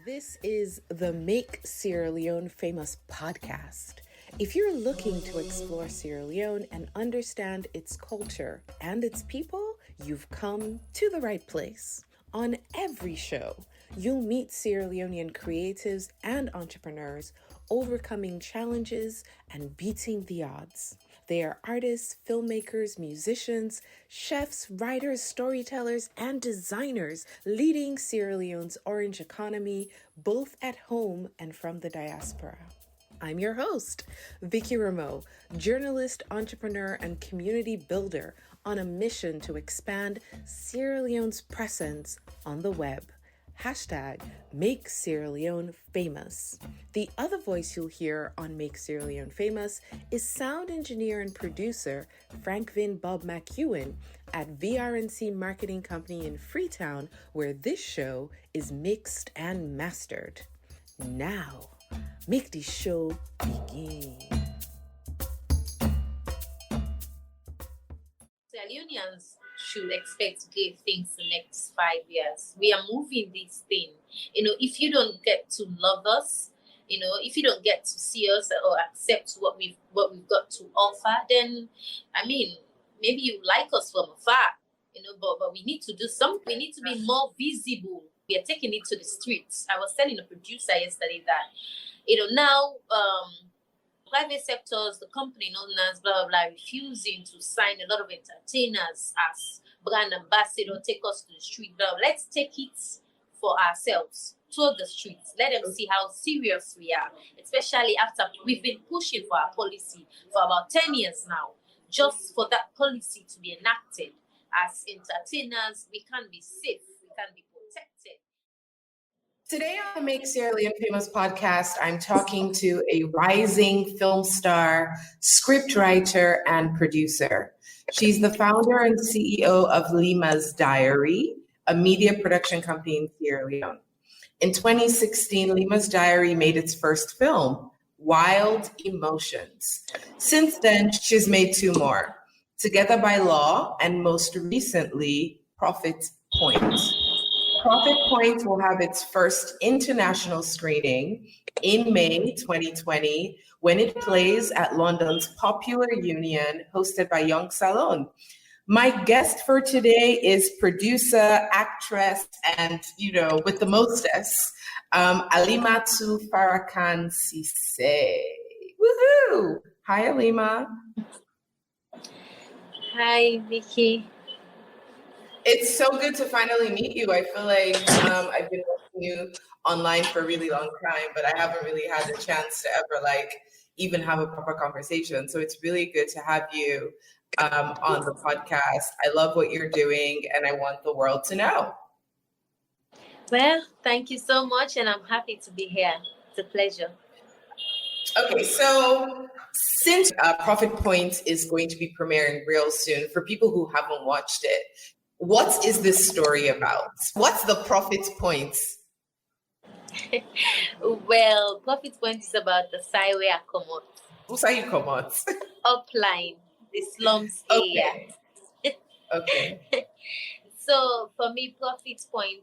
This is the Make Sierra Leone Famous podcast. If you're looking to explore Sierra Leone and understand its culture and its people, you've come to the right place. On every show, you'll meet Sierra Leonean creatives and entrepreneurs overcoming challenges and beating the odds. They are artists, filmmakers, musicians, chefs, writers, storytellers, and designers leading Sierra Leone's orange economy, both at home and from the diaspora. I'm your host, Vicky Rameau, journalist, entrepreneur, and community builder on a mission to expand Sierra Leone's presence on the web. Hashtag Make Sierra Leone Famous. The other voice you'll hear on Make Sierra Leone Famous is sound engineer and producer Frank Bob McEwen at VRNC Marketing Company in Freetown, where this show is mixed and mastered. Now, make the show begin. Sierra Leoneans should expect great things in the next 5 years. We are moving this thing. If you don't get to love us, if you don't get to see us or accept what we've got to offer, then maybe you like us from afar, but we need to do something. We need to be more visible. We are taking it to the streets. I was telling a producer yesterday that, now private sectors, the company known as blah, blah, blah, refusing to sign a lot of entertainers as brand ambassador, take us to the street. Blah, blah. Let's take it for ourselves to the streets. Let them see how serious we are, especially after we've been pushing for our policy for about 10 years now, just for that policy to be enacted. As entertainers, we can be safe, we can be protected. Today on the Make Sierra Leone Famous podcast, I'm talking to a rising film star, scriptwriter, and producer. She's the founder and CEO of Lima's Diary, a media production company in Sierra Leone. In 2016, Lima's Diary made its first film, Wild Emotions. Since then, she's made two more, Together by Law, and most recently, Profit Point. Profit Point will have its first international screening in May 2020 when it plays at London's Popular Union, hosted by Young Salon. My guest for today is producer, actress, and, with the mostest, Alimatu Farrakhan Cissé. Woohoo! Hi, Alima. Hi, Vicky. It's so good to finally meet you. I feel like I've been watching you online for a really long time, but I haven't really had the chance to ever even have a proper conversation. So it's really good to have you on the podcast. I love what you're doing, and I want the world to know. Well, thank you so much, and I'm happy to be here. It's a pleasure. Okay, so since Profit Point is going to be premiering real soon, for people who haven't watched it, what is this story about? What's the Profit Point? Well, Profit Point is about the Saiwe Akomot. Who's how you come out? Upline, the slums area. Okay. So for me, Profit Point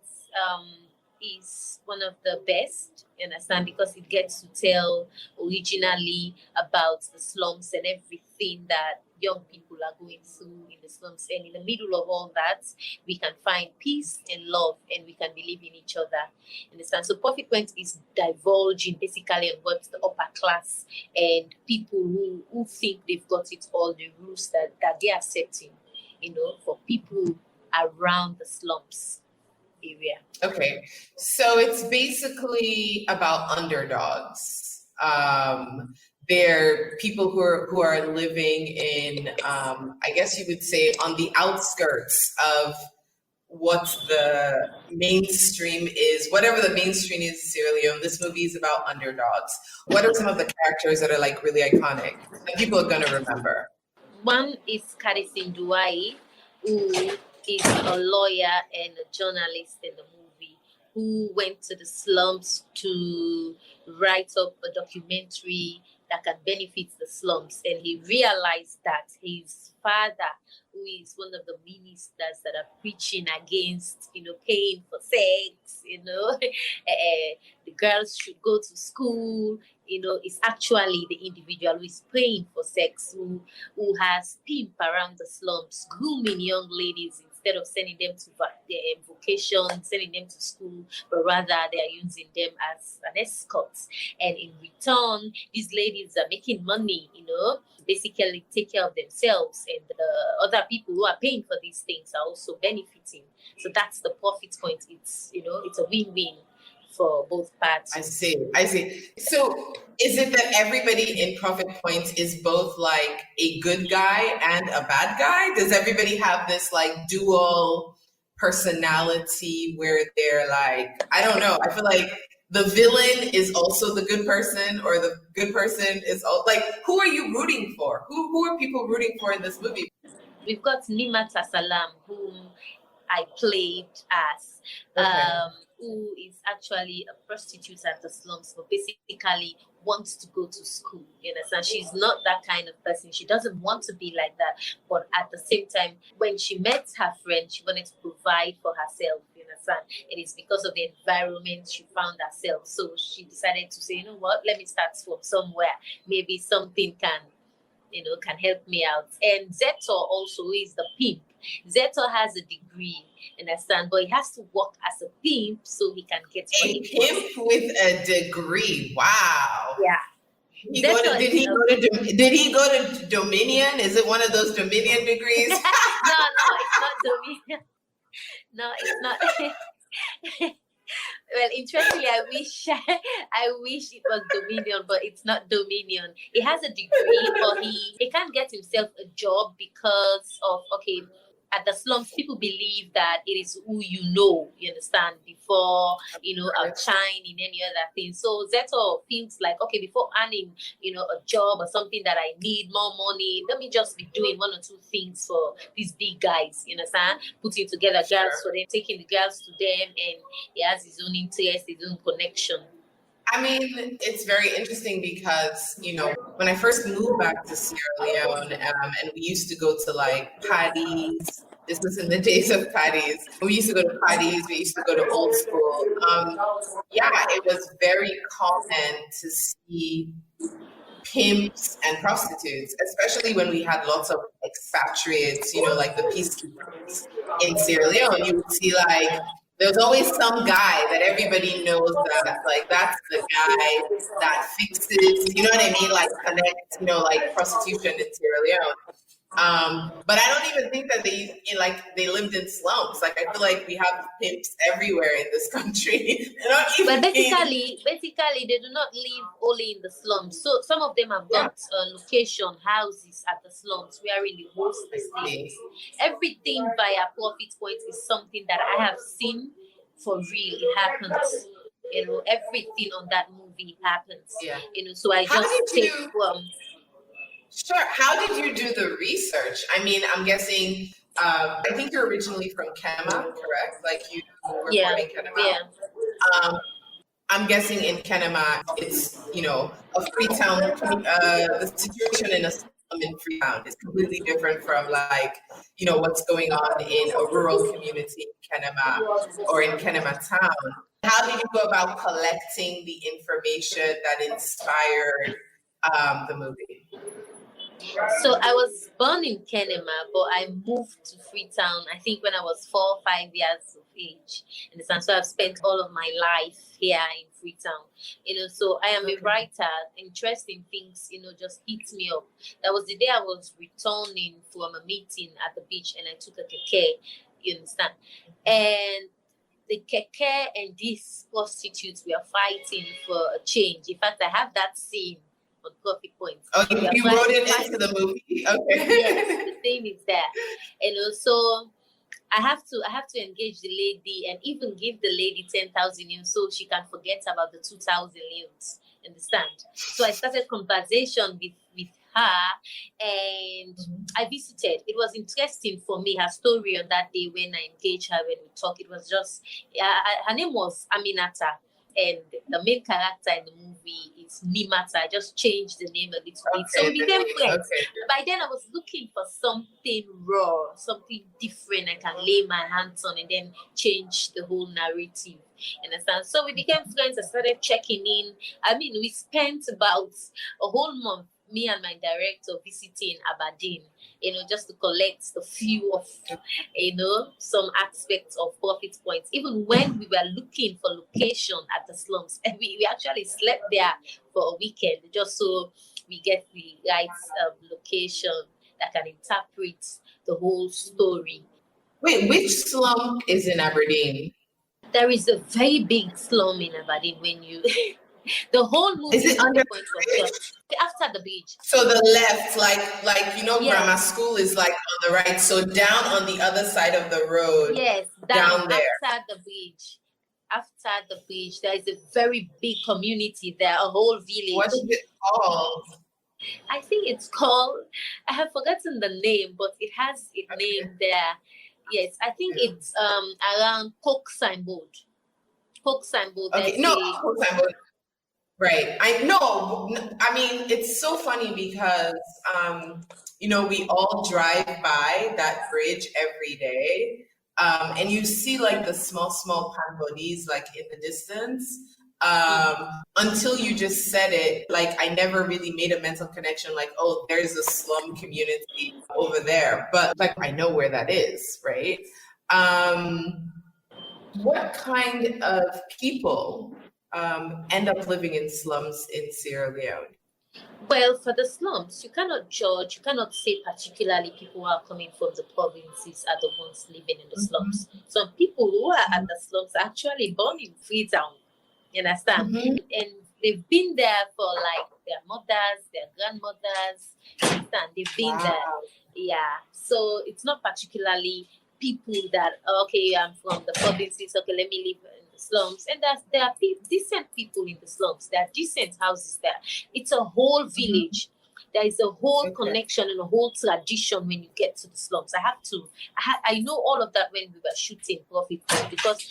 is one of the best, you understand, because it gets to tell originally about the slums and everything that young people are going through in the slums. And in the middle of all that, we can find peace and love, and we can believe in each other. Understand? So Profit Point is divulging basically on what the upper class and people who think they've got it all, the rules that they are setting, for people around the slums area. Okay, so it's basically about underdogs. They're people who are living in, I guess you would say, on the outskirts of what the mainstream is. Whatever the mainstream is in Sierra Leone, this movie is about underdogs. What are some of the characters that are really iconic that people are going to remember? One is Kadisin Duai, who is a lawyer and a journalist in the movie, who went to the slums to write up a documentary that can benefit the slums. And he realized that his father, who is one of the ministers that are preaching against, paying for sex, the girls should go to school, is actually the individual who is paying for sex, who has pimp around the slums, grooming young ladies instead of sending them to their vocation, sending them to school, but rather they are using them as an escort. And in return, these ladies are making money, basically take care of themselves, and the other people who are paying for these things are also benefiting. So that's the profit point. It's a win-win for both parties. I see. So is it that everybody in Profit Points is both like a good guy and a bad guy? Does everybody have this like dual personality where they're like, I don't know, I feel like the villain is also the good person, or the good person is like, who are you rooting for? Who are people rooting for in this movie? We've got Nimat Salam, whom I played as, who is actually a prostitute at the slums, but basically wants to go to school. You understand? She's not that kind of person. She doesn't want to be like that. But at the same time, when she met her friend, she wanted to provide for herself. You understand? It is because of the environment she found herself. So she decided to say, you know what? Let me start from somewhere. Maybe something can help me out. And Zetor also is the pimp. Zetor has a degree, understand, but he has to work as a pimp so he can get a pimp with a degree. Wow. Yeah. Did he go to Dominion? Is it one of those Dominion degrees? No, it's not Dominion. No, it's not. Well, interestingly, I wish it was Dominion, but it's not Dominion. He has a degree, but he can't get himself a job because of, at the slums, people believe that it is who you understand, before, outshine in any other thing. So Zetor feels like, before earning, a job or something that I need more money, let me just be doing one or two things for these big guys, you understand? Putting together girls for them, taking the girls to them, and he has his own interest, his own connection. I mean, it's very interesting because, when I first moved back to Sierra Leone, and we used to go to like parties, this was in the days of parties. We used to go to parties, we used to go to old school. It was very common to see pimps and prostitutes, especially when we had lots of expatriates, like the peacekeepers in Sierra Leone. You would see like, there's always some guy that everybody knows that, like, that's the guy that fixes, you know what I mean? Like, connect, like prostitution in Sierra Leone. But I don't even think that they lived in slums. Like, I feel like we have pimps everywhere in this country. But basically, they do not live only in the slums. So some of them have got location houses at the slums, where in the host estates. Everything via Profit Points is something that I have seen for real. It happens. Everything on that movie happens. Yeah. So I just take from. Sure. How did you do the research? I mean, I'm guessing, I think you're originally from Kenema, correct? Like you were born in Kenema. Yeah. I'm guessing in Kenema, it's, a Freetown, the situation in a slum in Freetown is completely different from like, what's going on in a rural community in Kenema or in Kenema town. How did you go about collecting the information that inspired the movie? So I was born in Kenema, but I moved to Freetown, I think when I was 4 or 5 years of age. And so I've spent all of my life here in Freetown. So I am a writer. Interesting things, just hit me up. That was the day I was returning from a meeting at the beach, and I took a keke, you understand? And the keke and these prostitutes were fighting for a change. In fact, I have that scene on Profit Points. Oh, you wrote it into the movie? Okay. Yes, the thing is there. And also, I have to engage the lady and even give the lady 10,000 yuan so she can forget about the 2,000 yuans. Understand? So I started conversation with her, and I visited. It was interesting for me, her story on that day when I engaged her, when we talked. It was just, her name was Aminata. and the main character in the movie is Nimata. I just changed the name a little bit. So we became friends. Okay. By then I was looking for something raw, something different I can lay my hands on and then change the whole narrative. Understand? So we became friends. I started checking in. I mean, we spent about a whole month, me and my director, visiting Aberdeen, just to collect a few of, some aspects of Profit Points. Even when we were looking for location at the slums, and we actually slept there for a weekend just so we get the right location that can interpret the whole story. Wait, which slum is in Aberdeen? There is a very big slum in Aberdeen when you... The whole movie is it under the bridge? After the bridge. So the left, like grammar school is like on the right. So down on the other side of the road. Yes, down there. After the bridge. After the bridge, there is a very big community there, a whole village. What is it called? I think it's called, I have forgotten the name, but it has a name there. Yes, I think it's around Coke Signboard. Coke Signboard. Okay, no, Coke Signboard. Right. I know. I mean, it's so funny because, we all drive by that bridge every day. And you see like the small pambodies like in the distance. Until you just said it, like I never really made a mental connection like, oh, there's a slum community over there. But like I know where that is, right? What kind of people end up living in slums in Sierra Leone? Well, for the slums, you cannot judge, you cannot say particularly people who are coming from the provinces are the ones living in the slums. Some people who are at the slums are actually born in Freetown, you understand? And they've been there for like their mothers, their grandmothers, you understand? They've been there. Yeah. So it's not particularly people that, okay, I'm from the provinces, okay, let me live in the slums. And there are decent people in the slums. There are decent houses there. It's a whole village. There is a whole connection and a whole tradition when you get to the slums. I know all of that when we were shooting Profit Point because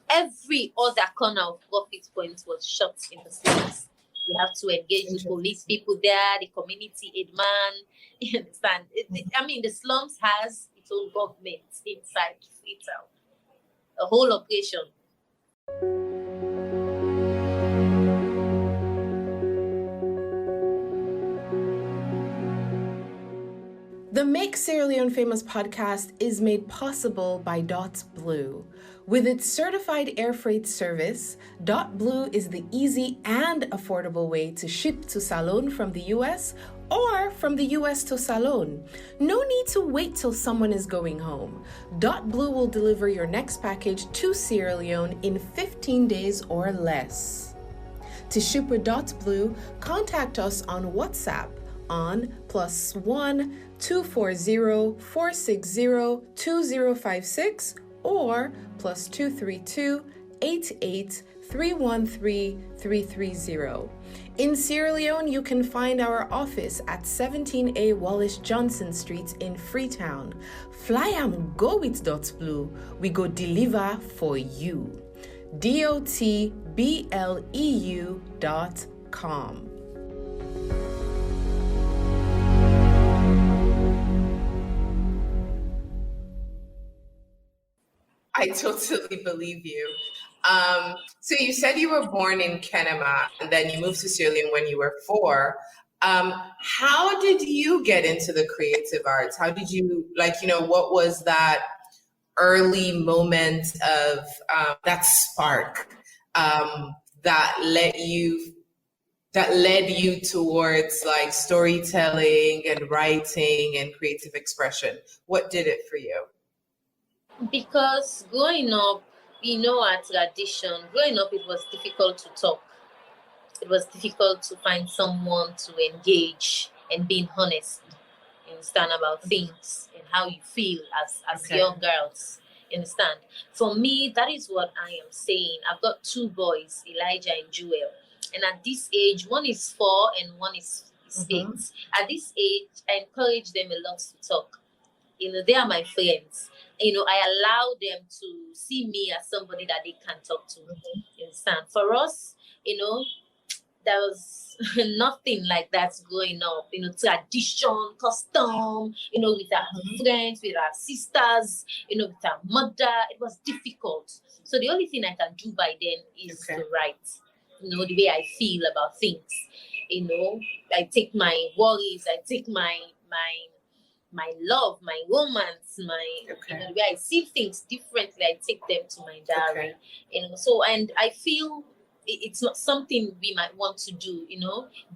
every other corner of Profit Point was shot in the slums. We have to engage the police people there, the community aid man. You understand? I mean, the slums has its own government inside Freetown. A whole operation. The Make Sierra Leone Famous podcast is made possible by Dot Blue. With its certified air freight service, Dot Blue is the easy and affordable way to ship to Salone from the US or from the US to Salone. No need to wait till someone is going home. Dot Blue will deliver your next package to Sierra Leone in 15 days or less. To ship with Dot Blue, contact us on WhatsApp on +1 240 460 2056 or +232 88 313 330. In Sierra Leone, you can find our office at 17A Wallace Johnson Street in Freetown. Fly and go with Dot Blue. We go deliver for you. DOTBLEU.com. I totally believe you. So you said you were born in Kenema and then you moved to Sierra Leone when you were 4. How did you get into the creative arts? How did you, what was that early moment of that spark that led you towards like storytelling and writing and creative expression? What did it for you? Because growing up, our tradition, it was difficult to talk. It was difficult to find someone to engage and being honest, understand about things and how you feel as young girls. Understand? For me, that is what I am saying. I've got 2 boys, Elijah and Joel. And at this age, one is 4 and one is 8. At this age, I encourage them a lot to talk. They are my friends. I allow them to see me as somebody that they can talk to. understand? For us, there was nothing like that going up, tradition, custom, with our friends, with our sisters, with our mother. It was difficult. So the only thing I can do by then is to write, the way I feel about things. I take my worries, I take my love, my romance, the way I see things differently, I take them to my diary. So, and I feel it's not something we might want to do,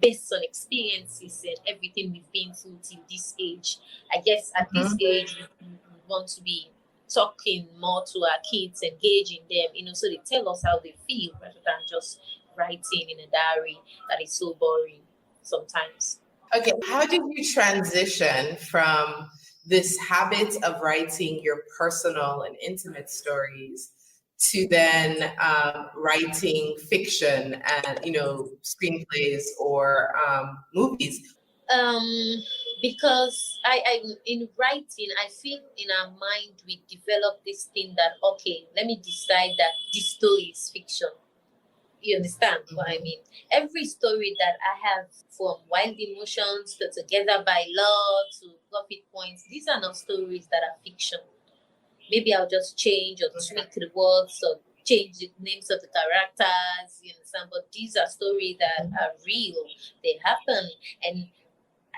based on experiences and everything we've been through till this age. I guess at this age, we want to be talking more to our kids, engaging them, so they tell us how they feel rather than just writing in a diary that is so boring sometimes. Okay, how did you transition from this habit of writing your personal and intimate stories to then writing fiction and, screenplays or movies? Because I in writing, I feel in our mind we develop this thing that, okay, let me decide that this story is fiction. You understand what I mean? Every story that I have, from Wild Emotions to Together by Law to Profit Points, these are not stories that are fiction. Maybe I'll just change or tweak the words or change the names of the characters, you understand? But these are stories that are real. They happen. And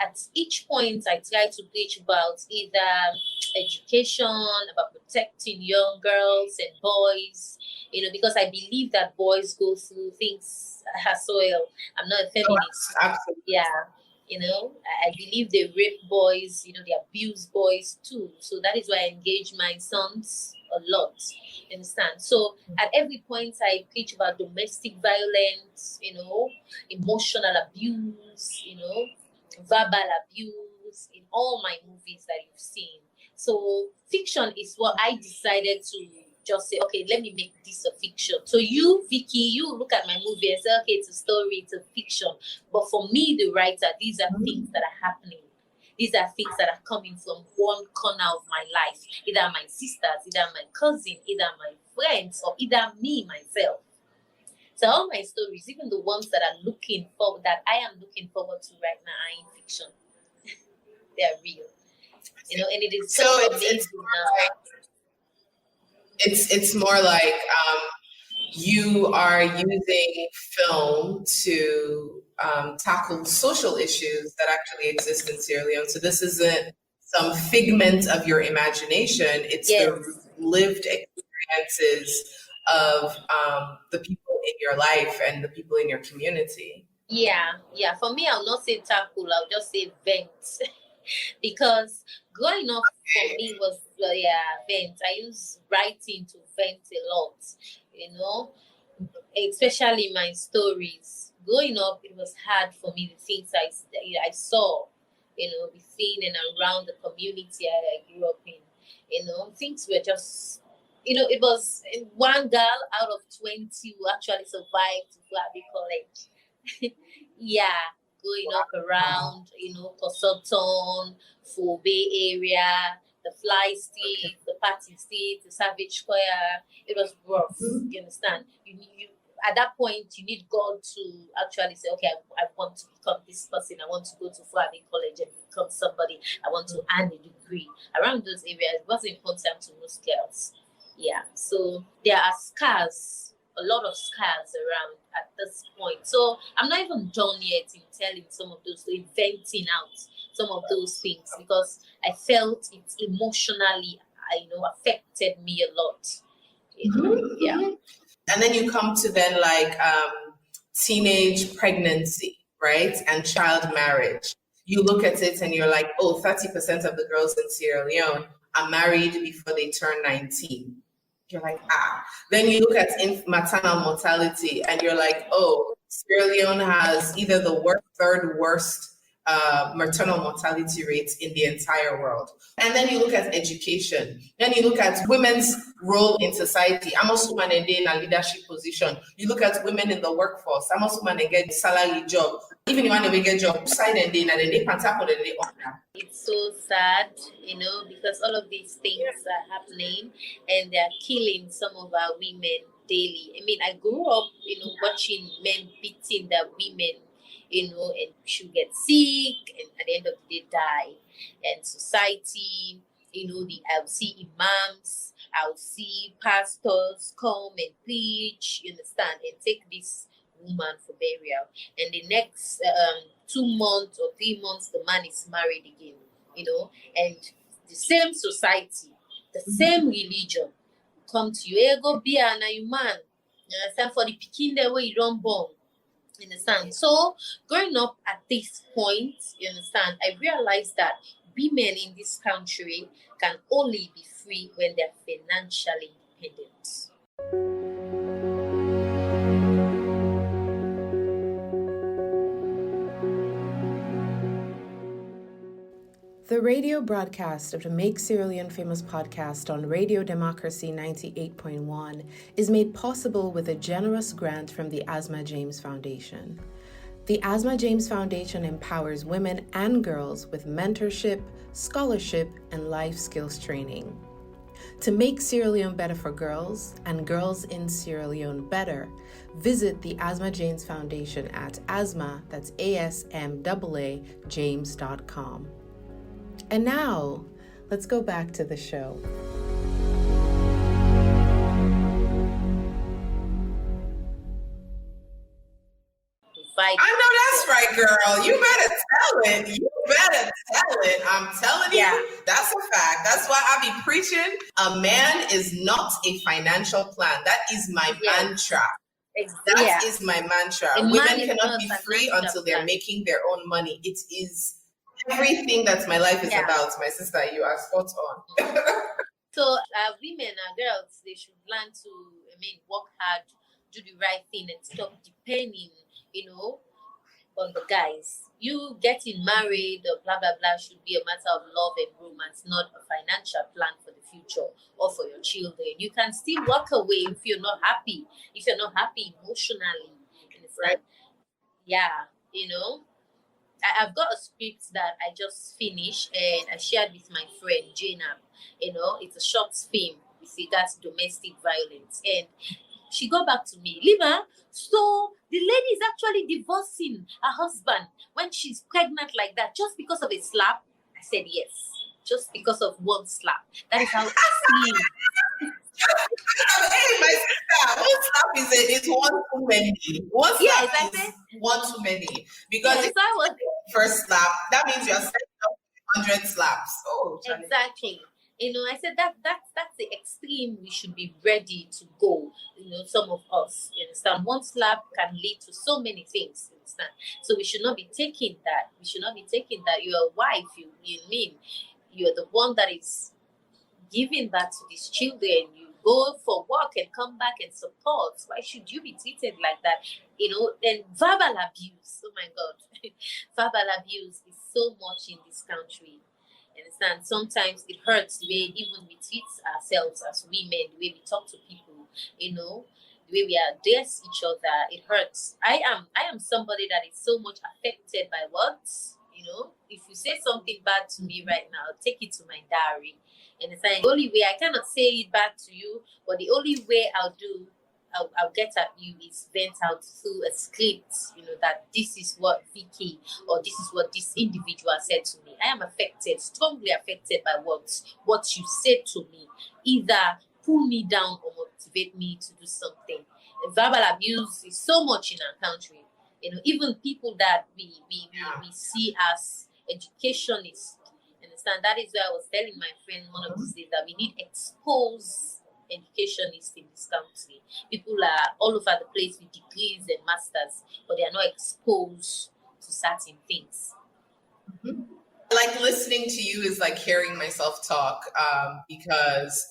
at each point, I try to preach about either education, about protecting young girls and boys, because I believe that boys go through things as well. I'm not a feminist. Absolutely. Yeah. I believe they rape boys, they abuse boys too. So that is why I engage my sons a lot. You understand? So at every point I preach about domestic violence, emotional abuse, verbal abuse in all my movies that you've seen. So fiction is what I decided to just say, okay, let me make this a fiction. So you, Vicky, you look at my movie and say, okay, it's a story, it's a fiction. But for me, the writer, these are things that are happening. These are things that are coming from one corner of my life. Either my sisters, either my cousin, either my friends, or either me, myself. So all my stories, even the ones that I am looking forward to right now, are in fiction. They are real. And it is so amazing now. It's more like you are using film to tackle social issues that actually exist in Sierra Leone. So this isn't some figment of your imagination. It's the lived experiences of the people in your life and the people in your community. Yeah. For me, I'll not say tackle, I'll just say vent. Because growing up for me was vent. I use writing to vent a lot, especially my stories. Growing up, it was hard for me, the things I saw, within and around the community I grew up in. Things were just, it was one girl out of 20 who actually survived to Flaby College. Going up around, Kosoton, for Bay Area, the Fly Street, the Party Street, the Savage Square. It was rough, you understand? You at that point, you need God to actually say, okay, I want to become this person. I want to go to Flaby College and become somebody. I want to earn a degree. Around those areas, it wasn't important to most girls. Yeah, so there are scars, a lot of scars around at this point. So I'm not even done yet in telling some of those, venting out some of those things, because I felt it emotionally, affected me a lot. Yeah. And then you come to then teenage pregnancy, right? And child marriage. You look at it and you're like, 30% of the girls in Sierra Leone are married before they turn 19. You're like, Then you look at maternal mortality and you're like, Sierra Leone has either the third worst maternal mortality rates in the entire world. And then you look at education. Then you look at women's role in society. Amos women in a leadership position. You look at women in the workforce. Amos women get salary job. Even if you get job, side and they it's so sad, because all of these things are happening and they're killing some of our women daily. I mean, I grew up, watching men beating their women, and she'll get sick and at the end of the day die. And society, I'll see imams, I'll see pastors come and preach, you understand, and take this woman for burial. And the next 2 months or 3 months, the man is married again, and the same society, the same religion come to you, hey, go be an man, you understand, for the pikin there where you don't born. You understand? So growing up at this point, you understand, I realized that women in this country can only be free when they're financially independent. The radio broadcast of the Make Sierra Leone Famous podcast on Radio Democracy 98.1 is made possible with a generous grant from the Asma James Foundation. The Asma James Foundation empowers women and girls with mentorship, scholarship, and life skills training. To make Sierra Leone better for girls and girls in Sierra Leone better, visit the Asma James Foundation at asma, that's ASMAA, james.com. And now, let's go back to the show. I know that's right, girl. You better tell it. I'm telling you, that's a fact. That's why I be preaching. A man is not a financial plan. That is my mantra. Exactly. That is my mantra. Women cannot be free until they're making their own money. It is everything that my life is about. My sister, you are spot on. So women and girls, they should learn to, work hard, do the right thing, and stop depending, on the guys. You getting married or blah, blah, blah should be a matter of love and romance, not a financial plan for the future or for your children. You can still walk away if you're not happy, emotionally. Right. Yeah, I've got a script that I just finished and I shared with my friend Jainab. It's a short film with regards to domestic violence. And she got back to me, Lima, so the lady is actually divorcing her husband when she's pregnant like that just because of a slap? I said, yes, just because of one slap. That is how extreme. Hey, my sister, one slap is one too many. One slap is one too many. Because if first slap, that means you're setting up 100 slaps. Oh, exactly. I said that's the extreme we should be ready to go. Some of us, you understand, one slap can lead to so many things, you understand. So we should not be taking that. You're a wife, you're the one that is giving that to these children. You go for work and come back and support. Why should you be treated like that? And verbal abuse. Oh my God. Verbal abuse is so much in this country. Understand? Sometimes it hurts the way even we treat ourselves as women, the way we talk to people, the way we address each other. It hurts. I am somebody that is so much affected by words. If you say something bad to me right now, I'll take it to my diary. And it's like the only way I cannot say it back to you, but the only way I'll get at you is vent out through a script, that this is what Vicky or this is what this individual said to me. I am affected, strongly affected by what you said to me. Either pull me down or motivate me to do something. Verbal abuse is so much in our country. Even people that we see as educationists. Understand? That is why I was telling my friend one of these days that we need exposed educationists in this country. People are all over the place with degrees and masters, but they are not exposed to certain things. Mm-hmm. Like listening to you is like hearing myself talk, because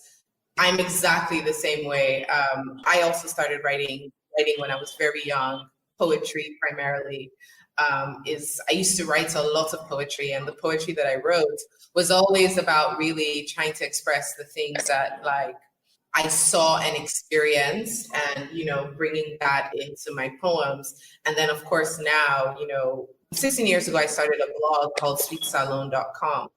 I'm exactly the same way. I also started writing when I was very young, poetry primarily. I used to write a lot of poetry, and the poetry that I wrote was always about really trying to express the things that I saw and experienced, and bringing that into my poems. And then of course now, 16 years ago, I started a blog called sweetsalon.com.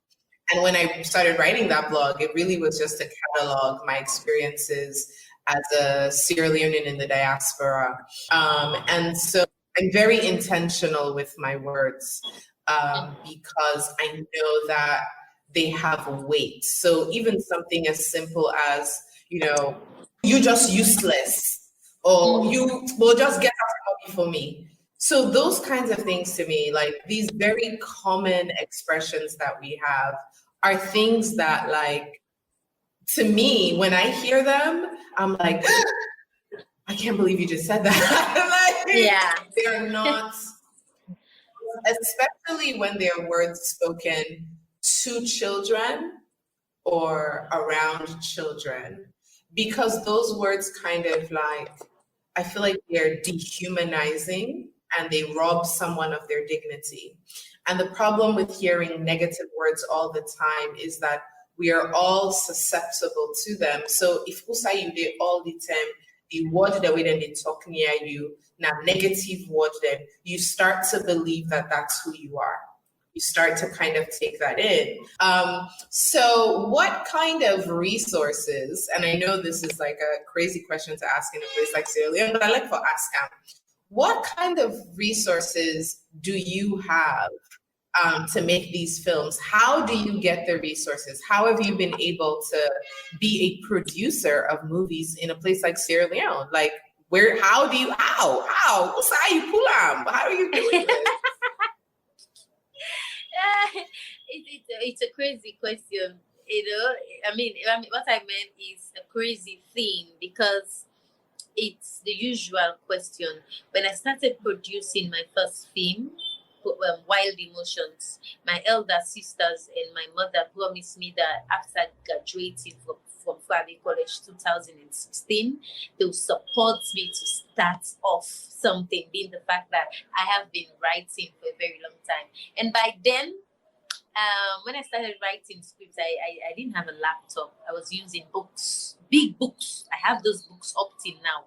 And when I started writing that blog, it really was just to catalog my experiences as a Sierra Leonean in the diaspora. And so I'm very intentional with my words because I know that they have weight. So even something as simple as, you just useless, or you will just get out of for me. So those kinds of things to me, like these very common expressions that we have, are things that, like, to me, when I hear them, I'm like, I can't believe you just said that. Like, Yeah. they're not, especially when they're words spoken to children or around children, because those words kind of, like, I feel like they're dehumanizing and they rob someone of their dignity. And the problem with hearing negative words all the time is that we are all susceptible to them. So if you they all the time, the word the way that they talk near you, now negative word, then you start to believe that that's who you are. You start to kind of take that in. So what kind of resources, and I know this is like a crazy question to ask in a place like Sierra Leone, but I like for ASCAM, what kind of resources do you have to make these films? How do you get the resources? How have you been able to be a producer of movies in a place like Sierra Leone? Like, how do you pull them? How are you doing this? It's a crazy question. I mean, what I meant is a crazy thing, because it's the usual question. When I started producing my first film, Wild Emotions, my elder sisters and my mother promised me that after graduating from Fuabe College 2016, they will support me to start off something, being the fact that I have been writing for a very long time. And by then, when I started writing scripts, I didn't have a laptop. I was using books, big books. I have those books up till now.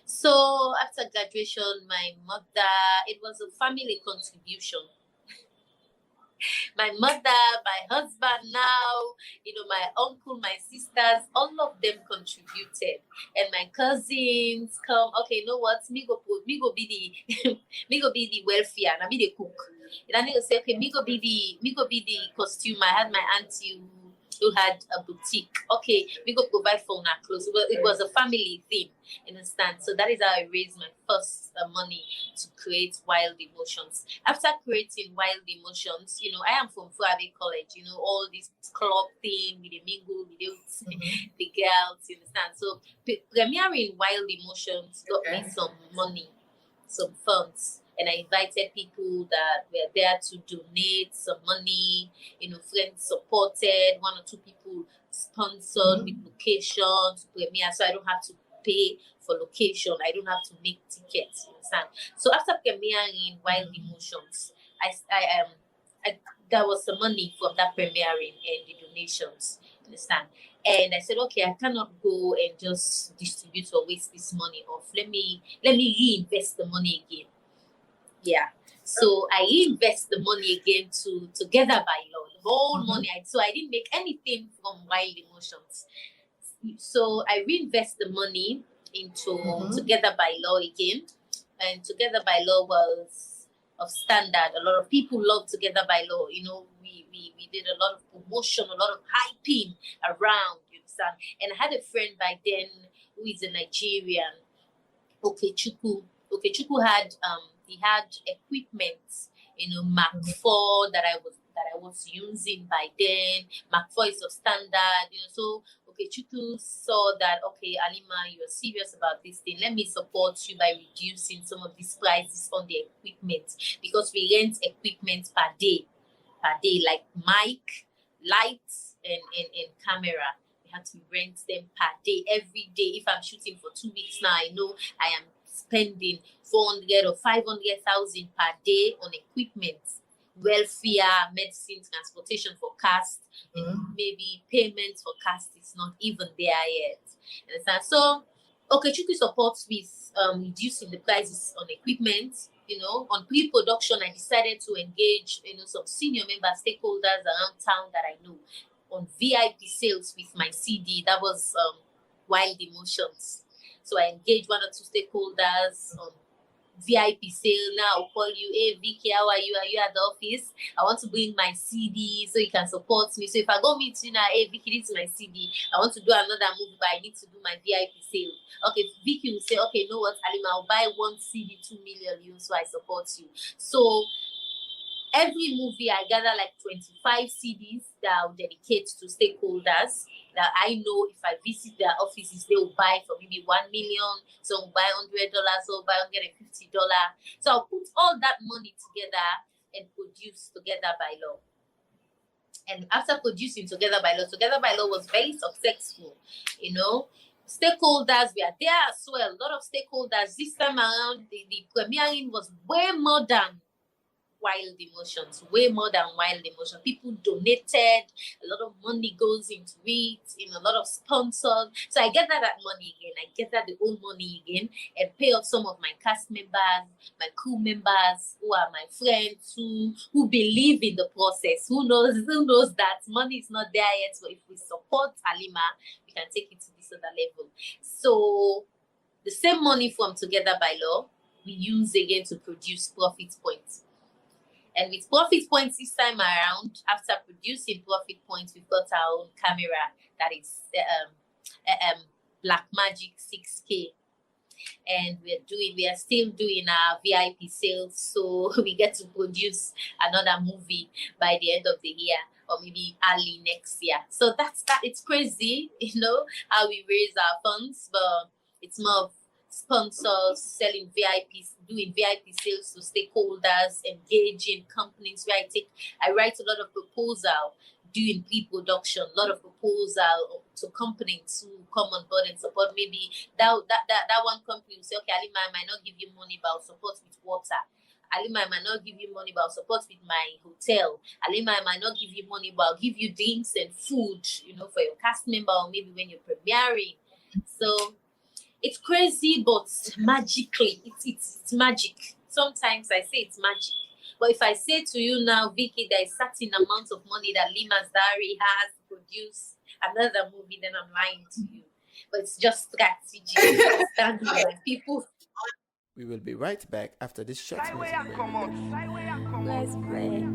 So after graduation, my mother, it was a family contribution. My mother, my husband now, my uncle, my sisters, all of them contributed. And my cousins come, okay, you know what? Me go be the welfare, and I be the cook. And I need to say, okay, me go be the costume. I had my auntie who had a boutique. Okay, we go provide for our clothes. Well, it was a family thing, understand? So that is how I raised my first money to create Wild Emotions. After creating Wild Emotions, I am from Fuabe College, all this club thing with the mingle, with the girls, you understand? So premiering Wild Emotions got me some money, some funds. And I invited people that were there to donate some money. Friends supported. 1 or 2 people sponsored with location to premiere, so I don't have to pay for location. I don't have to make tickets. You understand? So after premiering Wild Emotions, I there was some money from that premiering and the donations. You understand? And I said, okay, I cannot go and just distribute or waste this money off. Let me reinvest the money again. Yeah. So I reinvest the money again to Together by Law, the whole money. So I didn't make anything from Wild Emotions. So I reinvest the money into Together by Law again. And Together by Law was of standard. A lot of people love Together by Law. We did a lot of promotion, a lot of hyping around, you understand? And I had a friend by then who is a Nigerian, Okechukwu. Okechukwu had he had equipment, Mark IV that I was using by then. Mark IV is of standard, so Okechukwu saw that, okay, Alima, you're serious about this thing. Let me support you by reducing some of these prices on the equipment, because we rent equipment per day, like mic, lights, and camera. We have to rent them per day, every day. If I'm shooting for 2 weeks now, I know I am spending 400 or 500,000 per day on equipment, welfare, medicine, transportation for cast, and maybe payments for cast is not even there yet. Understand? So, Okechukwu supports with reducing the prices on equipment. On pre-production, I decided to engage, some senior member stakeholders around town that I know on VIP sales with my CD. That was Wild Emotions. So I engage one or two stakeholders on VIP sale. Now I'll call you, hey Vicky, how are you? Are you at the office? I want to bring my CD so you can support me. So if I go meet you now, hey Vicky, this is my CD. I want to do another movie, but I need to do my VIP sale. Okay, Vicky will say, okay, you know what, Halima, I'll buy one CD, 2 million, so I support you. So every movie, I gather like 25 CDs that I'll dedicate to stakeholders that I know if I visit their offices, they will buy for maybe 1 million, some will buy $100, some will buy $150. So I'll put all that money together and produce Together by Law. And after producing Together by Law was very successful, Stakeholders were there as well. A lot of stakeholders. This time around, the premiering was way more than Wild Emotions, way more than Wild Emotions. People donated, a lot of money goes into it, a lot of sponsors. So I gather that money again. I gather the old money again and pay off some of my cast members, my crew members, who are my friends, who believe in the process, who knows that money is not there yet. So if we support Halima, we can take it to this other level. So the same money from Together by Law, we use again to produce Profit Points. And with Profit Points this time around, after producing Profit Points, we've got our own camera that is Blackmagic 6K. And we are still doing our VIP sales, so we get to produce another movie by the end of the year or maybe early next year. So that's that. It's crazy, how we raise our funds, but it's more of sponsors, selling VIPs, doing VIP sales to stakeholders, engaging companies where I write a lot of proposal, doing pre-production, a lot of proposal to companies to come on board and support. Maybe that one company will say, okay, Halima, I might not give you money, but I'll support with water. Halima, I might not give you money, but I'll support with my hotel. Halima, I might not give you money, but I'll give you drinks and food, for your cast member, or maybe when you're premiering. So it's crazy, but magically, it's magic. Sometimes I say it's magic. But if I say to you now, Vicky, there is certain amount of money that Lima's Diary has to produce another movie, then I'm lying to you. But it's just strategy. Understand me, like people. We will be right back after this short music break. Let's play.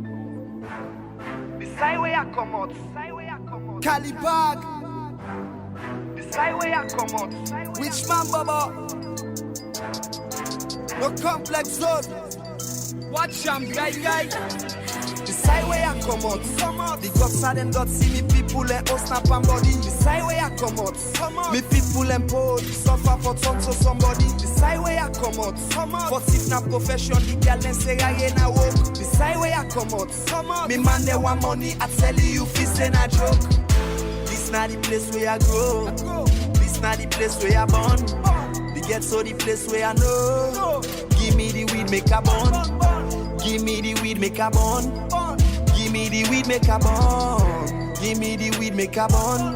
Calibag. Which man, Baba? No complex zone. Watch am, guy. The side where I come out. The gods are them don't see me people and us snap and body. The side where I come out. Me people and poor suffer for talk to somebody. The side where I come out. But if na profession, the girl then say I ain't a walk. The side where I come out. Me man they want money, I tell you this ain't a joke. This not the place where I grow. This not the place where I born. The ghetto the place where I know. Give me the weed, make a bun. Give me the weed, make a bun. Give me the weed, make a bun. Give me the weed, make a bun.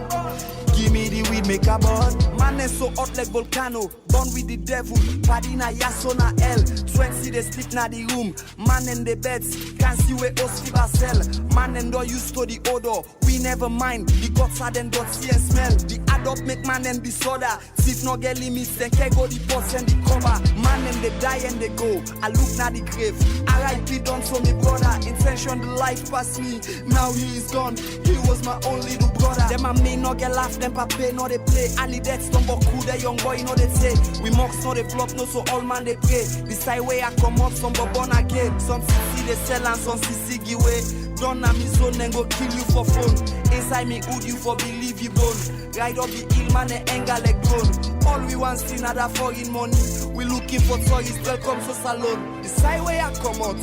Give me the weed, make a bun. Man is so hot like volcano. Born with the devil. Party na yaso na hell. 20 they sleep na the room. Man in the beds. Can't see where us sleep sell. Man and door used to the odor. We never mind. The guts are then don't see and smell. The adult make man and disorder. Thief no get limits. Then can go the pots and the cover. Man and they die and they go. I look na the grave. R.I.P. done so me brother. Intention the life past me. Now he is gone. He was my only little brother. Them and me no get laugh. Them pay no they play. Ali dead stumble cool. The young boy no they say. We mocks no they flop. No so all man they pray. The side way I come up. Some born again. Some CC they sell and some CC give away. Don't na me zone and go kill you for phone. Inside me hood you for believe you bone. Ride up the hill man and anger like drone. All we want see nada foreign money. We looking for toys, welcome to salon. The side way I come out.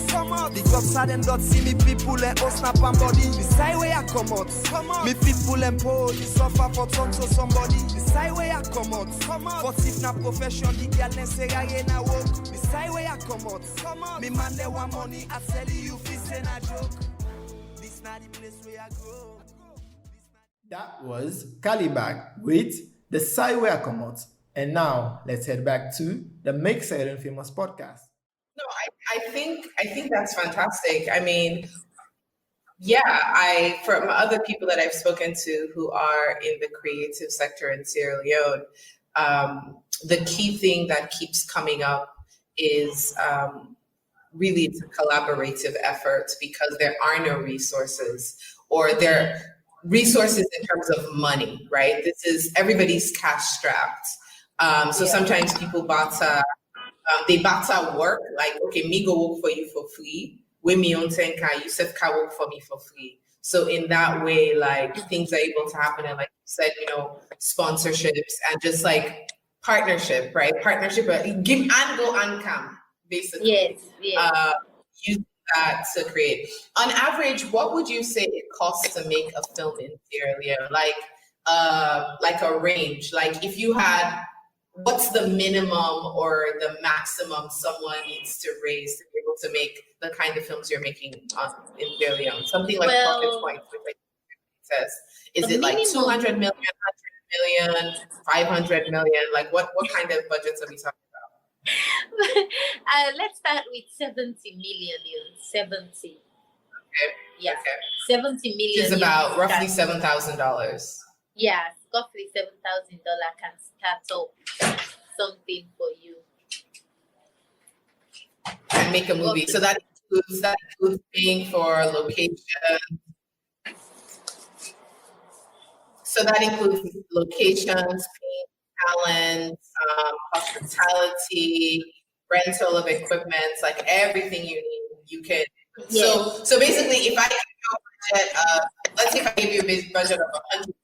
The cops are them don't see me people and us snap and body. The side way I come out. Me people and poor, you suffer for talk to somebody. The side way I come out. But if na profession, the girl then say I ain't a work. The side way I come out. Me man they want money, I tell you this ain't a joke. This not the place where I grow. That was Calibag with The Side Where I Come Out. And now let's head back to the Make Sierra Leone Famous podcast. No, I think that's fantastic. I mean, from other people that I've spoken to who are in the creative sector in Sierra Leone, the key thing that keeps coming up is really it's a collaborative effort because there are no resources, or there are resources in terms of money, right? This is everybody's cash strapped. So sometimes people barter, they barter work, like, okay, me go work for you for free. With me on 10K, you said can work for me for free. So in that way, like things are able to happen. And like you said, sponsorships and just like partnership, right? Partnership, give and go and come, basically. Yes. Use that to create. On average, what would you say it costs to make a film in Sierra Leone? Like a range. Like if you had, what's the minimum or the maximum someone needs to raise to be able to make the kind of films you're making in Sierra Leone? Something like Profit Points, which I says, is it like 200 million, 100 million, 500 million? Like what kind of budgets are we talking about? Let's start with 70 million. 70. Okay. Yeah. Okay. 70 million. Which is about roughly $7,000. Yeah, roughly $7,000 can start up something for you. And make a movie. So that includes paying for location. So that includes locations, paying talent, hospitality, rental of equipment, like everything you need, you can. Yes. So basically, if I give you a budget, let's say if I give you a budget of 100 million,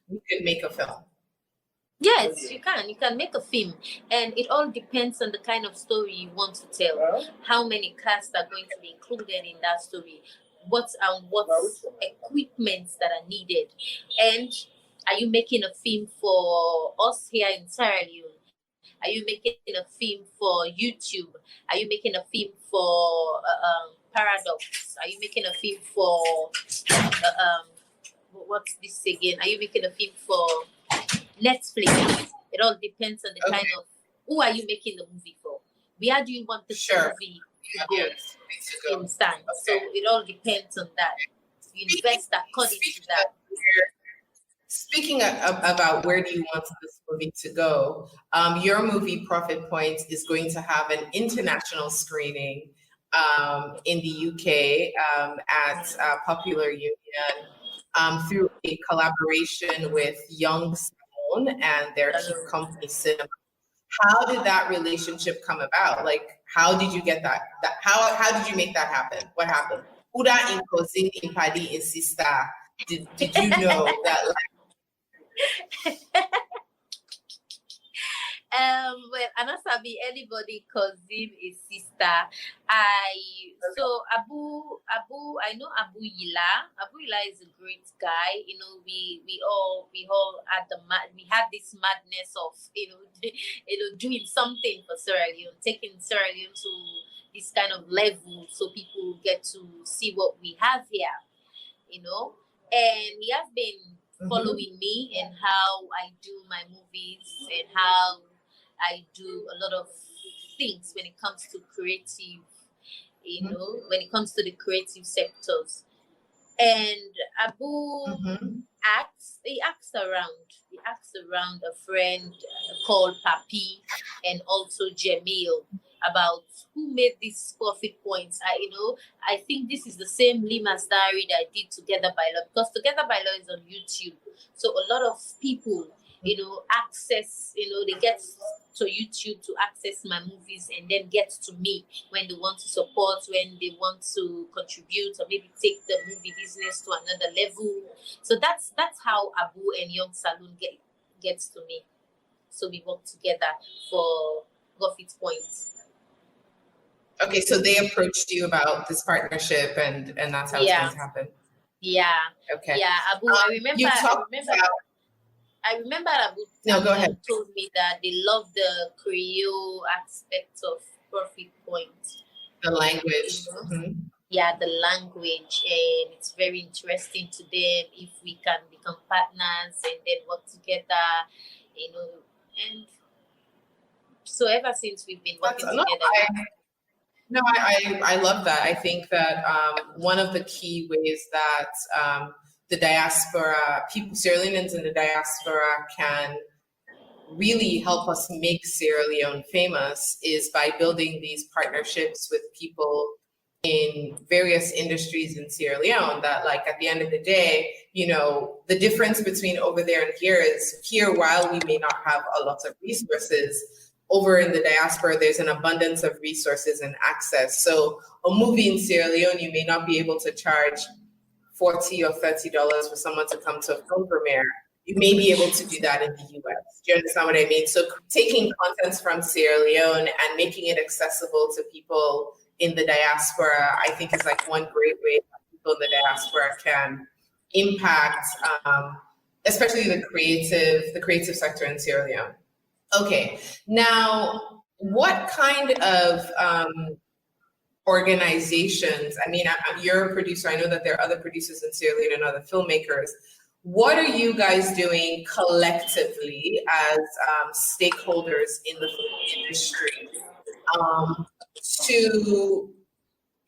you could make a film. Yes, you can. You can make a film, and it all depends on the kind of story you want to tell. How many casts are going to be included in that story? What equipments that are needed, and are you making a film for us here in Sierra Leone? Are you making a film for YouTube? Are you making a film for Paradox? Are you making a film for what's this again? Are you making a film for Netflix? It all depends on the kind of, who are you making the movie for? Where do you want the movie to go in time? So it all depends on that. You invest according to that. Speaking about where do you want this movie to go, your movie Profit Points is going to have an international screening in the UK at Popular Union through a collaboration with Young Salon and their company Cinema. How did that relationship come about? Like, how did you get that how did you make that happen? What happened? Uda in cousin in Paddy in sister. Did you know that, like, well, Anasabi, anybody cousin is sister. I know Abu Yila. Abu Yila is a great guy. We all had this madness of doing something for Sierra Leone, taking Sierra Leone to this kind of level so people get to see what we have here. And he has been following me and how I do my movies and how I do a lot of things when it comes to creative, when it comes to the creative sectors. And Abu he asks around a friend called Papi and also Jamil about who made these Profit Points. I think this is the same Lima's Diary that I did Together by Law, because Together by Law is on YouTube. So a lot of people, access, they get to YouTube to access my movies and then get to me when they want to support, when they want to contribute or maybe take the movie business to another level. So that's how Abu and Young Saloon gets to me. So we work together for Profit Points. Okay, so they approached you about this partnership, and that's how it's going to happen. Yeah. Okay. Yeah, Abu. I remember Abu. No, go ahead. Told me that they love the Creole aspect of Profit Points. The language. Yeah, the language, and it's very interesting to them if we can become partners and then work together. And so ever since we've been working together. No, I love that. I think that one of the key ways that the diaspora, people, Sierra Leoneans in the diaspora can really help us make Sierra Leone famous is by building these partnerships with people in various industries in Sierra Leone that, like, at the end of the day, you know, the difference between over there and here is here, while we may not have a lot of resources, over in the diaspora, there's an abundance of resources and access. So a movie in Sierra Leone, you may not be able to charge $40 or $30 for someone to come to a film premiere. You may be able to do that in the US. Do you understand what I mean? So taking contents from Sierra Leone and making it accessible to people in the diaspora, I think is like one great way that people in the diaspora can impact, especially the creative sector in Sierra Leone. Okay, now what kind of organizations, I mean, you're a producer, I know that there are other producers in Sierra Leone and other filmmakers. What are you guys doing collectively as stakeholders in the film industry to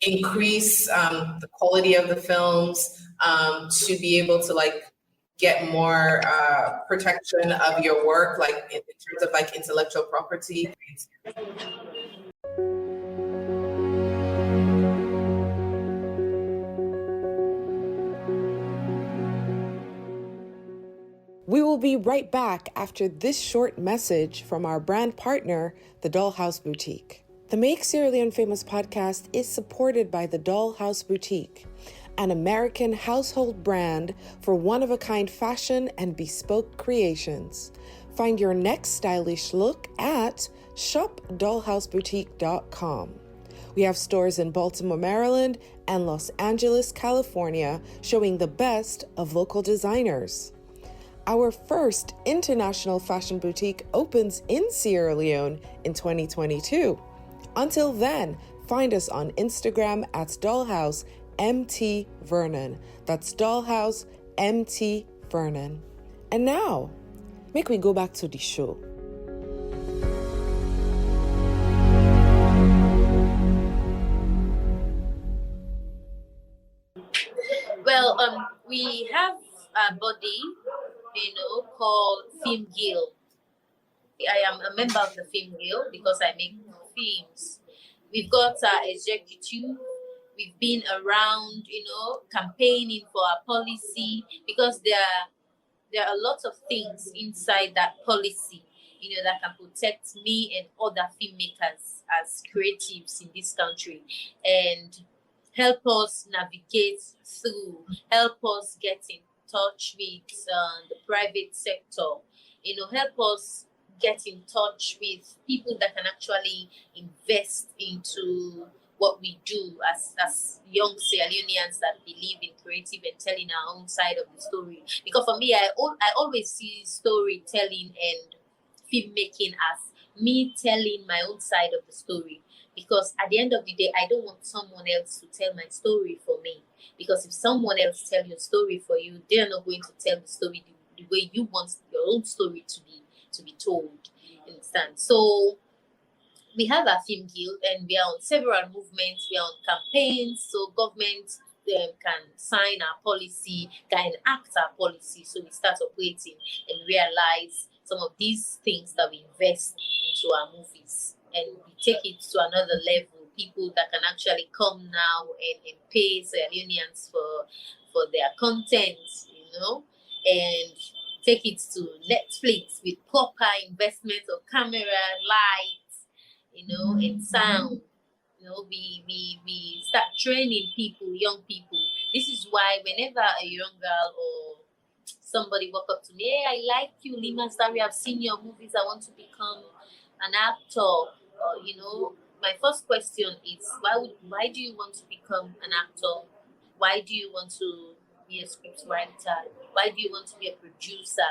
increase the quality of the films, to be able to like get more protection of your work, like in terms of like intellectual property? We will be right back after this short message from our brand partner, the Dollhouse Boutique. The Make Sierra Leone Famous podcast is supported by the Dollhouse Boutique, an American household brand for one-of-a-kind fashion and bespoke creations. Find your next stylish look at shopdollhouseboutique.com. We have stores in Baltimore, Maryland, and Los Angeles, California, showing the best of local designers. Our first international fashion boutique opens in Sierra Leone in 2022. Until then, find us on Instagram at Dollhouse MT Vernon. That's Dollhouse MT Vernon. And now, make we go back to the show. Well, we have a body, called Film Guild. I am a member of the Film Guild because I make films. We've got our executive. We've been around, campaigning for our policy because there are a lot of things inside that policy, that can protect me and other filmmakers as creatives in this country and help us navigate through, help us get in touch with the private sector, help us get in touch with people that can actually invest into what we do as young Sierra Leoneans that believe in creative and telling our own side of the story. Because for me, I always see storytelling and filmmaking as me telling my own side of the story. Because at the end of the day, I don't want someone else to tell my story for me. Because if someone else tells your story for you, they're not going to tell the story the way you want your own story to be told. Understand? So we have our Film Guild and we are on several movements, we are on campaigns, so government can sign our policy, can enact our policy, so we start operating and realize some of these things that we invest into our movies, and we take it to another level. People that can actually come now and pay Sierra Leoneans for their content, and take it to Netflix with proper investment of camera, lights, and sound. We start training people, young people. This is why whenever a young girl or somebody walk up to me, hey, I like you, Lima Starry, I've seen your movies, I want to become an actor. My first question is, why do you want to become an actor? Why do you want to be a script writer? Why do you want to be a producer?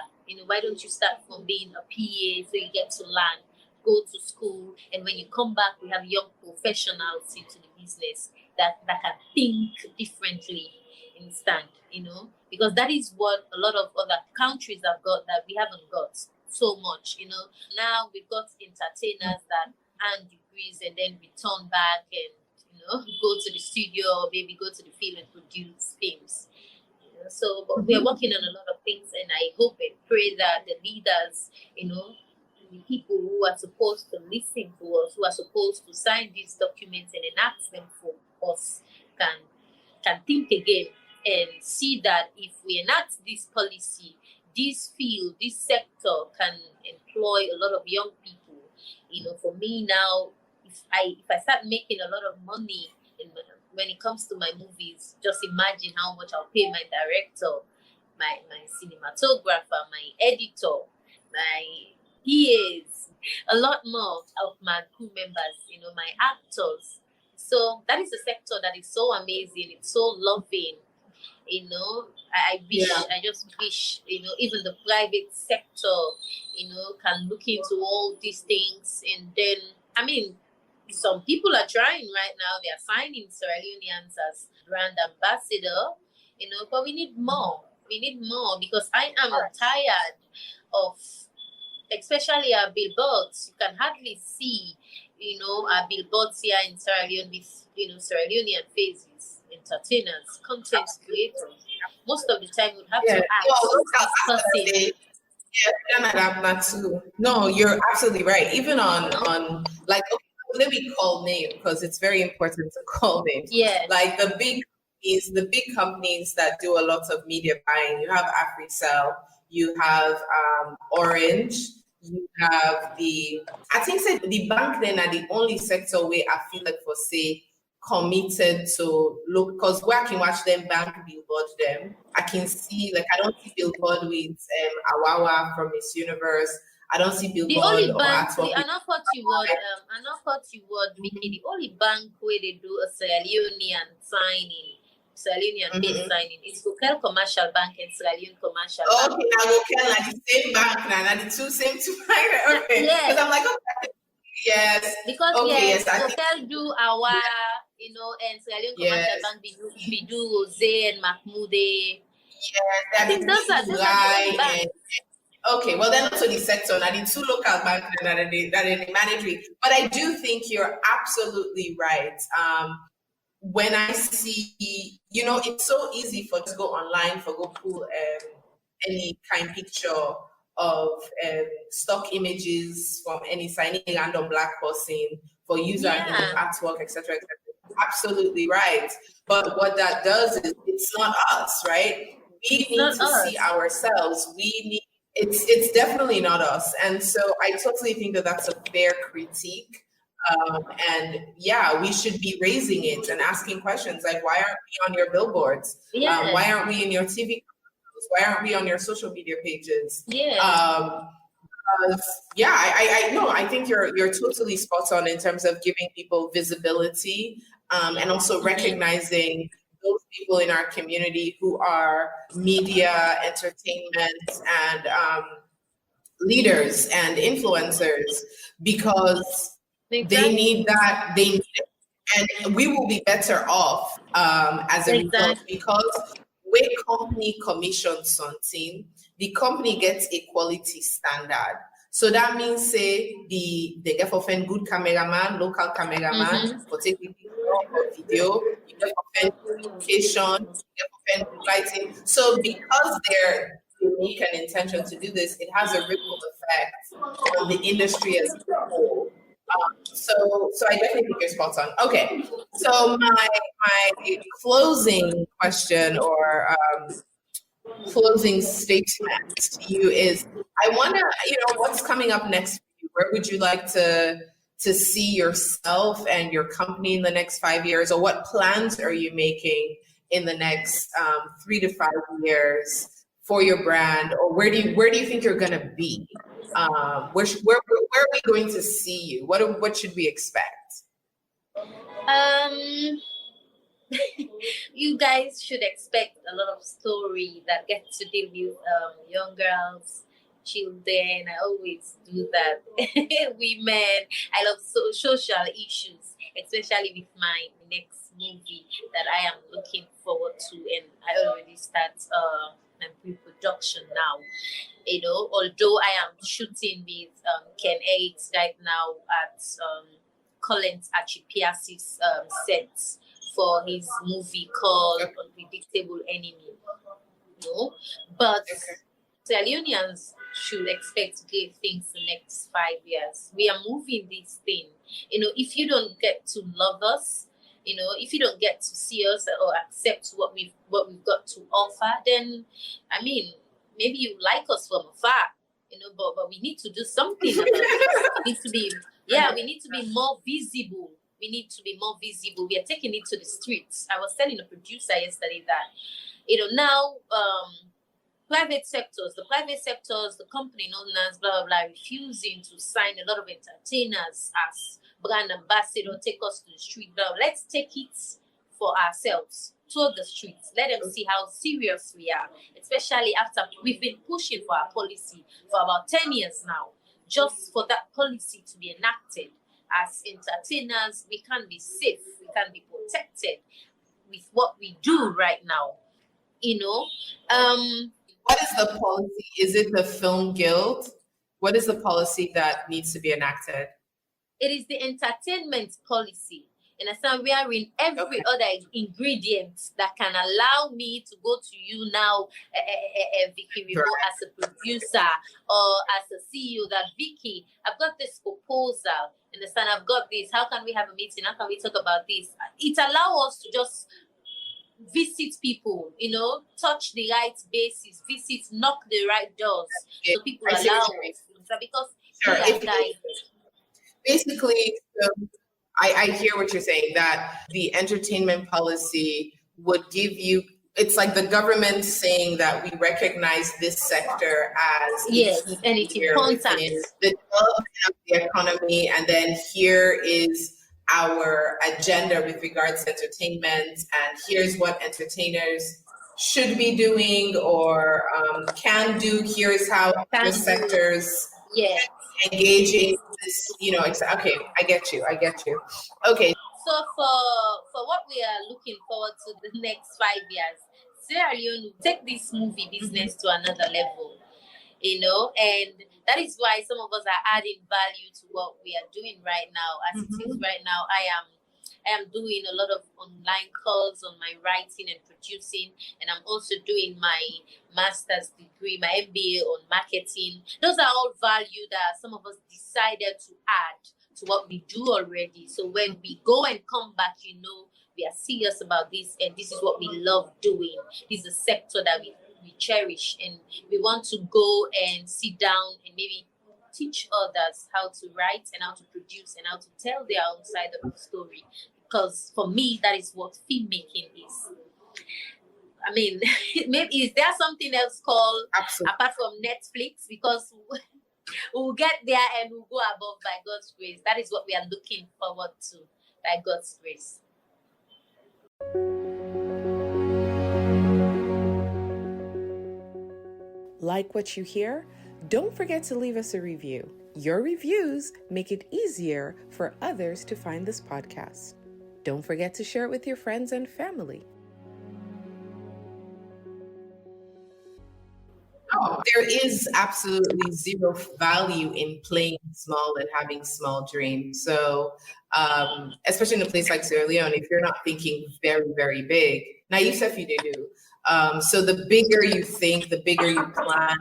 Why don't you start from being a PA so you get to learn, go to school, and when you come back, we have young professionals into the business that can think differently instant, because that is what a lot of other countries have got that we haven't got so much, Now we've got entertainers that earn degrees and then return back and go to the studio or maybe go to the field and produce films. So, but we're working on a lot of things, and I hope and pray that the leaders, the people who are supposed to listen to us, who are supposed to sign these documents and enact them for us, can think again and see that if we enact this policy, this field, this sector can employ a lot of young people. For me now, if I start making a lot of money when it comes to my movies, just imagine how much I'll pay my director, my cinematographer, my editor, my PAs, a lot more of my crew members, my actors. So that is a sector that is so amazing. It's so loving. I wish, I just wish, even the private sector, can look into all these things. And then, some people are trying right now. They are signing Sierra Leoneans as brand ambassador, but we need more. We need more because I am tired of, especially our billboards. You can hardly see, our billboards here in Sierra Leone with, Sierra Leonean faces, entertainers, content creators. Most of the time, we'd have to ask this person. No, you're absolutely right. Even on like, let me call name because it's very important to call names. Yeah. Like the big companies that do a lot of media buying. You have AfriCell, you have Orange, you have I think the bank then are the only sector where I feel like for say committed to look, because where I can watch them bank billboard them. I can see, like, I don't see billboard with Awawa from Miss Universe. I don't see billboard. The only bank, I not what you would, Mickey. The only bank where they do a Sierra Leonean signing, Sierra Leonean based signing, is Coquel Commercial Bank and Sierra Leone Commercial Bank. Okay, now Coquel are the same bank now, the two same two bank. Okay, because I'm like, okay, yes, because okay, Coquel do our, and Sierra Leone Commercial Bank we do Jose and Mahmoud. Yes, I think those are the only banks. Okay, well then also the sector, now the two local banks that are the mandatory. But I do think you're absolutely right. When I see, it's so easy for to go online for go pull any kind picture of stock images from any signing random black person for user artwork, etc., etc. Absolutely right. But what that does is it's not us, right? We need to see ourselves. It's definitely not us. And so I totally think that that's a fair critique. And we should be raising it and asking questions like, why aren't we on your billboards? Why aren't we in your TV commercials? Why aren't we on your social media pages? I think you're totally spot on in terms of giving people visibility and also recognizing those people in our community who are media, entertainment, and leaders and influencers, because they need that. They need it. And we will be better off as a result, because when company commissions something, the company gets a quality standard. So that means, say, they get often good cameraman, local cameraman for taking video, you get often location, you get often lighting. So because they're unique and intention to do this, it has a ripple effect on the industry as a whole. So I definitely think you're spot on. Okay, so my closing question or closing statement to you is, I wonder, what's coming up next for you? Where would you like to see yourself and your company in the next 5 years, or what plans are you making in the next 3 to 5 years for your brand, or where do you think you're going to be? Where are we going to see you? What should we expect? You guys should expect a lot of story that gets to deal with young girls, children. I always do that. Women. I love social issues, especially with my next movie that I am looking forward to, and I already start pre-production now. Although I am shooting with Ken Eight right now at Colin Achipiasi's set for his movie called Unpredictable Enemy. No, but Sierra Leoneans should expect great things in the next 5 years. We are moving this thing. If you don't get to love us, if you don't get to see us or accept what we've got to offer, then maybe you like us from afar, but we need to do something about it. We need to be more visible. We need to be more visible. We are taking it to the streets. I was telling a producer yesterday that, now the private sectors, the company known as blah, blah, blah, refusing to sign a lot of entertainers as brand ambassador, take us to the street. Blah, blah. Let's take it for ourselves to the streets. Let them see how serious we are, especially after we've been pushing for our policy for about 10 years now, just for that policy to be enacted. As entertainers, we can be safe, we can be protected with what we do right now. What is the policy? Is it the Film Guild? What is the policy that needs to be enacted? It is the entertainment policy. And we are in every other ingredient that can allow me to go to you now, Vicky Rimo, as a producer or as a CEO, that Vicky, I've got this proposal. Understand? I've got this. How can we have a meeting? How can we talk about this? It allows us to just visit people, touch the right bases, knock the right doors. So people allow us. Because basically, I hear what you're saying, that the entertainment policy would give you, it's like the government saying that we recognize this sector as and it's important. The development of the economy, and then here is our agenda with regards to entertainment, and here's what entertainers should be doing or can do. Here's how the sectors engaging this, okay, I get you. Okay. So for what we are looking forward to the next 5 years, Sierra Leone will take this movie business to another level, and that is why some of us are adding value to what we are doing right now. As it is right now, I am doing a lot of online calls on my writing and producing, and I'm also doing my master's degree, my MBA on marketing. Those are all value that some of us decided to add to what we do already. So when we go and come back, we are serious about this, and this is what we love doing. This is a sector that we cherish, and we want to go and sit down and maybe teach others how to write and how to produce and how to tell their own side of the story. Because for me, that is what filmmaking is. Maybe is there something else called apart from Netflix? Because we'll get there and we'll go above by God's grace. That is what we are looking forward to by God's grace. Like what you hear? Don't forget to leave us a review. Your reviews make it easier for others to find this podcast. Don't forget to share it with your friends and family. There is absolutely zero value in playing small and having small dreams. So, especially in a place like Sierra Leone, if you're not thinking very, very big, now you said you do. So the bigger you think, the bigger you plan,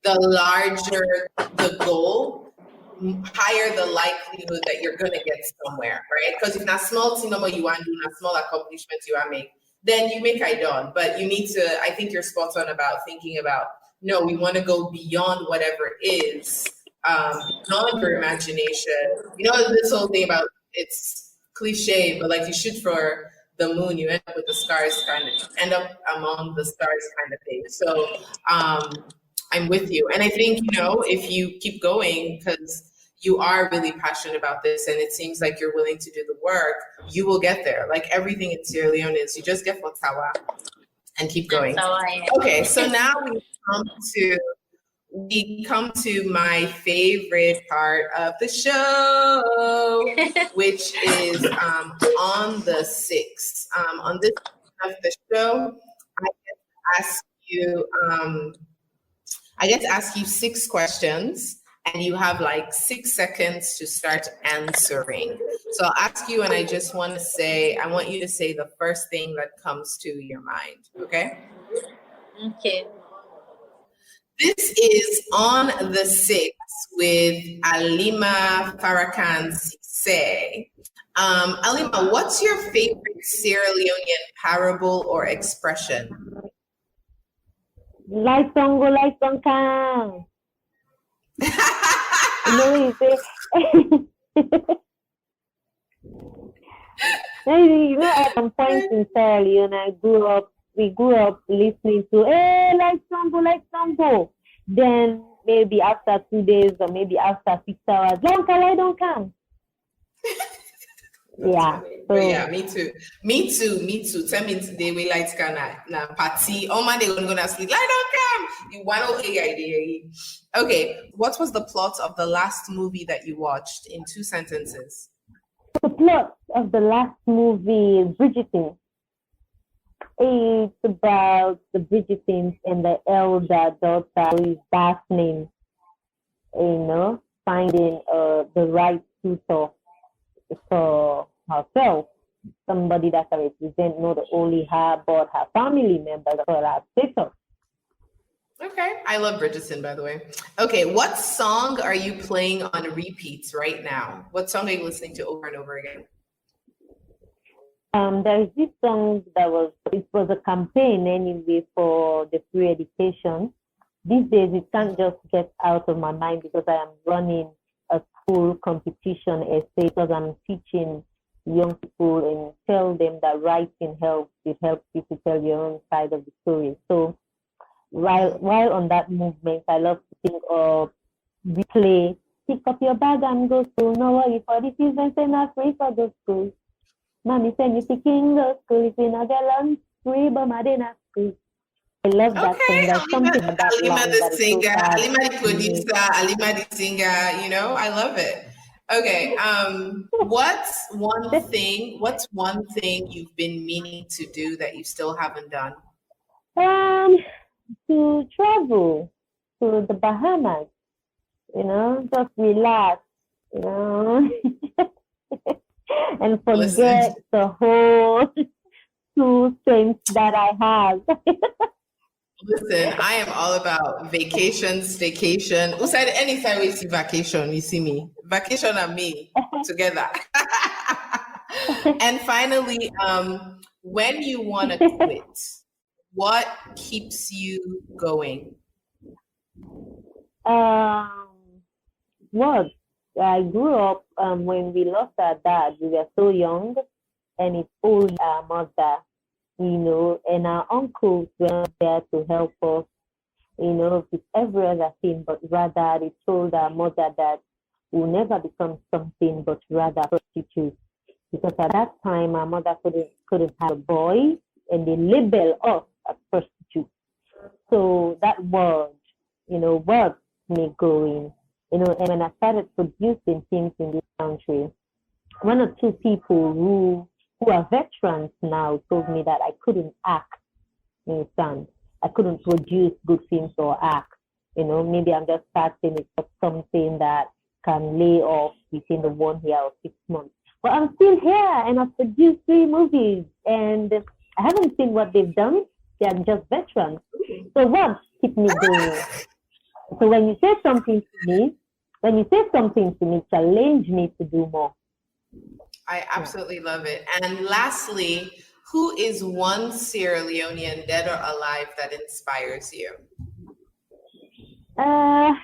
the larger the goal, higher the likelihood that you're going to get somewhere, right? Because if not small thing you want to do, not small accomplishments you want to make, then you make it done. But you need to, I think you're spot on about thinking about, no, we want to go beyond whatever is, beyond your imagination. This whole thing about, it's cliche, but like you shoot for the moon, you end up with the stars end up among the stars kind of thing. So I'm with you. And I think, if you keep going, because you are really passionate about this and it seems like you're willing to do the work, you will get there. Like everything in Sierra Leone is, you just get Motawa and keep going. Okay, so now we come to my favorite part of the show, which is on the 6th. On this part of the show, I get to ask you 6 questions. and you have like 6 seconds to start answering. So I'll ask you, and I want you to say the first thing that comes to your mind. Okay. Okay. This is On the Six with Alima Farrakhan Sise. Alima, what's your favorite Sierra Leonean parable or expression? Lights on go, lights on come. No, at some point in Sierra Leone, we grew up listening to, hey, lights on go. Then maybe after 2 days or maybe after 6 hours, light don't come. Yeah. So, yeah, me too. 10 minutes today, we lights can na party. Oh man, they're gonna sleep. Light don't come. You want to idea. Okay, what was the plot of the last movie that you watched in 2 sentences? The plot of the last movie is Bridgerton. It's about the Bridgertons and the elder daughter who is Daphne, finding the right suitor for herself, somebody that can represent not only her but her family members for her sister. Okay, I love Bridgerton, by the way. Okay, what song are you playing on repeats right now? What song are you listening to over and over again? There is this song it was a campaign anyway for the free education. These days, it can't just get out of my mind because I am running a school competition essay because I'm teaching young people and tell them that writing helps. It helps you to tell your own side of the story. So while on that movement, I love to think of we play, pick up your bag and go school. No worry for this event and not free for the school. Mommy said you picking the school if you're not get lunch free, but my dinner school. I love that song. There's something about Alima the that singer, so Alima the producer, Alima the singer, I love it. Okay, what's one thing you've been meaning to do that you still haven't done? To travel to the Bahamas, just relax, and forget the whole 2 things that I have. Listen, I am all about vacation, staycation. Who said anytime we see vacation, you see me. Vacation and me together. And finally, when you want to quit, what keeps you going? What? I grew up when we lost our dad. We were so young, and it's only our mother, and our uncles were there to help us, with every other thing, but rather they told our mother that we'll never become something, but rather prostitutes. Because at that time, our mother couldn't have a boy, and they label us as prostitutes. So that word, worked me going. And when I started producing things in this country, 1 or 2 people who are veterans now told me that I couldn't act, you understand? I couldn't produce good things or act. Maybe I'm just starting with something that can lay off within the 1 year or 6 months. But I'm still here, and I've produced 3 movies, and I haven't seen what they've done. They're just veterans. So what keeps me going? So when you say something to me, challenge me to do more. I absolutely love it. And lastly, who is one Sierra Leonean, dead or alive, that inspires you? I'll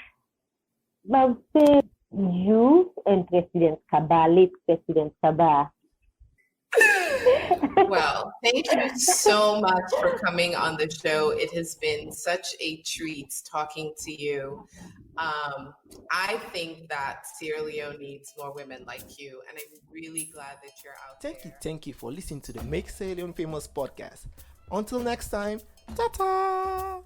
say you and President Kaba, late President Kaba. Well, thank you so much for coming on the show. It has been such a treat talking to you. I think that Sierra Leone needs more women like you, and I'm really glad that you're out there. Thank you for listening to the Make Sierra Leone Famous podcast. Until next time, ta-ta!